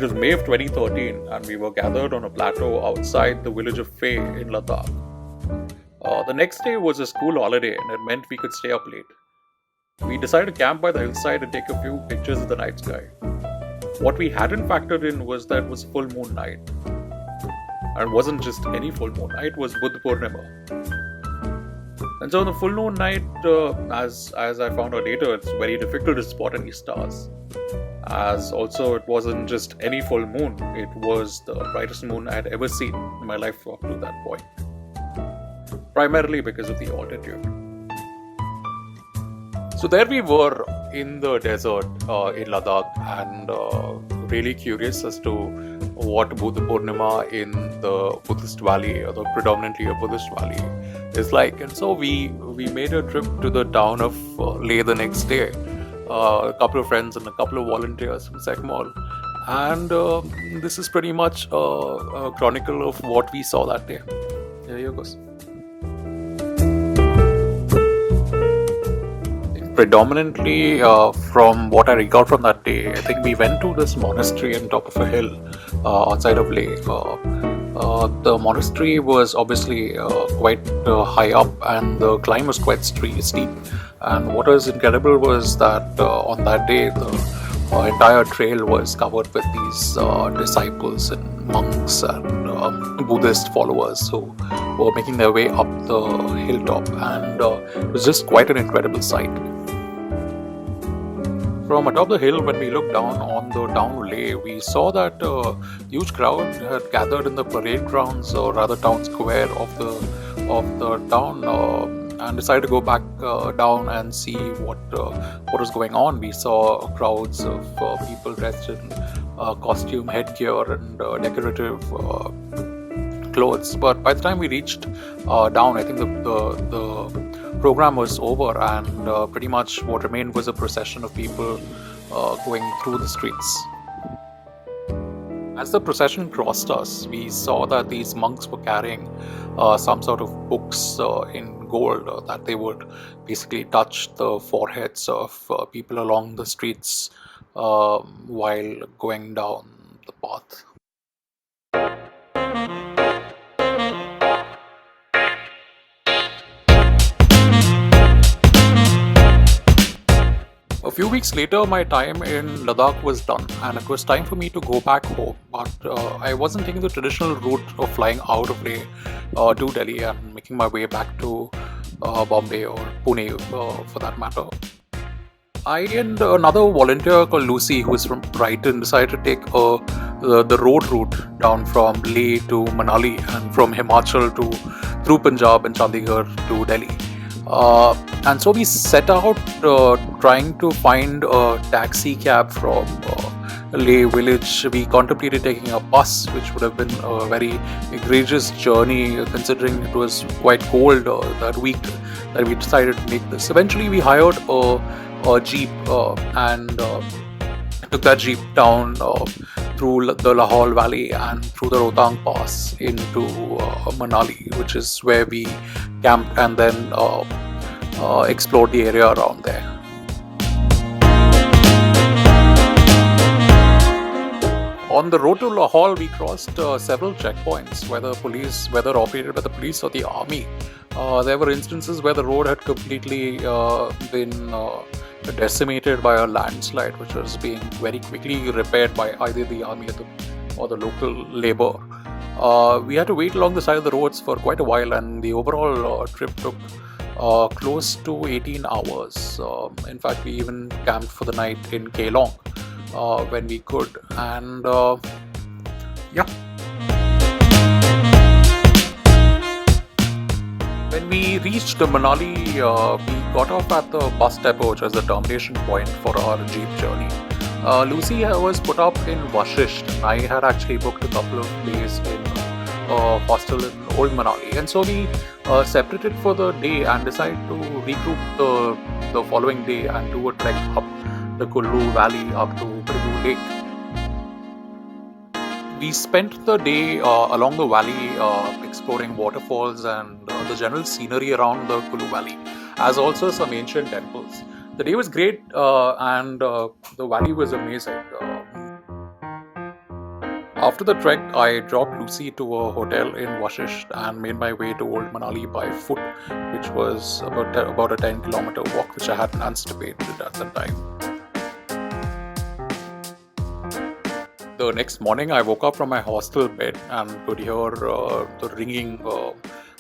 It was May of 2013, and we were gathered on a plateau outside the village of Fay in Ladakh. The next day was a school holiday, and it meant we could stay up late. We decided to camp by the hillside and take a few pictures of the night sky. What we hadn't factored in was that it was full moon night. And it wasn't just any full moon night, it was Buddha Purnima. And so on the full moon night, as I found out later, it's very difficult to spot any stars. As also it wasn't just any full moon, it was the brightest moon I had ever seen in my life up to that point. Primarily because of the altitude. So there we were in the desert in Ladakh, and really curious as to what Buddha Purnima in the Buddhist valley, or the predominantly a Buddhist valley, is like. And so we made a trip to the town of Leh the next day. A couple of friends and a couple of volunteers from Sekmol. And this is pretty much a chronicle of what we saw that day. Here you go. Predominantly, from what I recall from that day, I think we went to this monastery on top of a hill outside of Leh. The monastery was obviously quite high up, and the climb was quite steep. And what was incredible was that on that day, the entire trail was covered with these disciples and monks and Buddhist followers who were making their way up the hilltop, and it was just quite an incredible sight. From atop the hill, when we looked down on the town of Leh, we saw that a huge crowd had gathered in the parade grounds, or rather town square of the town, and decided to go back down and see what was going on. We saw crowds of people dressed in costume, headgear, and decorative clothes. But by the time we reached down, I think the program was over, and pretty much what remained was a procession of people going through the streets. As the procession crossed us, we saw that these monks were carrying some sort of books in gold that they would basically touch the foreheads of people along the streets while going down the path. A few weeks later, my time in Ladakh was done, and it was time for me to go back home. But I wasn't taking the traditional route of flying out of Leh to Delhi and making my way back to Bombay or Pune for that matter. I and another volunteer called Lucy, who is from Brighton, decided to take the road route down from Leh to Manali, and from Himachal through Punjab and Chandigarh to Delhi. And so we set out trying to find a taxi cab from Leh village. We contemplated taking a bus, which would have been a very egregious journey considering it was quite cold that week that we decided to make this. Eventually we hired a jeep and took that jeep down through the Lahore Valley and through the Rohtang Pass into Manali, which is where we camped and then explored the area around there. On the road to Lahore, we crossed several checkpoints, whether operated by the police or the army. There were instances where the road had completely been decimated by a landslide, which was being very quickly repaired by either the army or the local labor. We had to wait along the side of the roads for quite a while, and the overall trip took close to 18 hours. In fact, we even camped for the night in Kelong when we could, and yeah. When we reached Manali, we got off at the bus depot, which was the termination point for our jeep journey. Lucy was put up in Vashisht. I had actually booked a couple of days in a hostel in Old Manali, and so we separated for the day and decided to regroup the following day and do a trek up the Kullu Valley up to Kullu Lake. We spent the day along the valley exploring waterfalls and the general scenery around the Kullu Valley, as also some ancient temples. The day was great and the valley was amazing. After the trek, I dropped Lucy to a hotel in Vashisht and made my way to Old Manali by foot, which was about a 10-kilometer walk, which I hadn't anticipated at the time. The next morning, I woke up from my hostel bed and could hear the ringing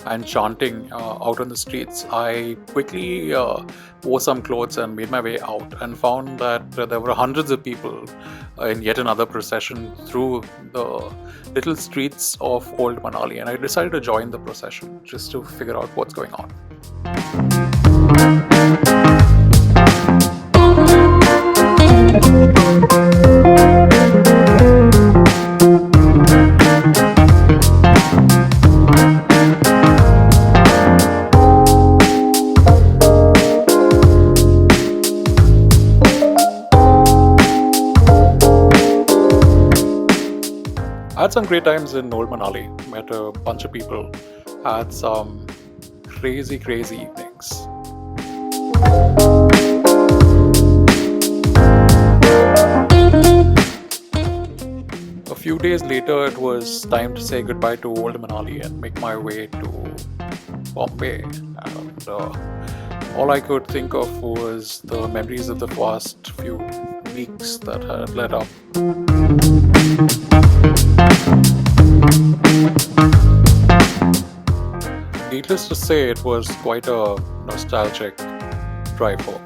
and chanting out on the streets. I quickly wore some clothes and made my way out and found that there were hundreds of people in yet another procession through the little streets of Old Manali. And I decided to join the procession just to figure out what's going on. I had some great times in Old Manali, met a bunch of people, had some crazy evenings. A few days later, it was time to say goodbye to Old Manali and make my way to Bombay. And all I could think of was the memories of the past few weeks that had led up. Needless to say, it was quite a nostalgic drive home.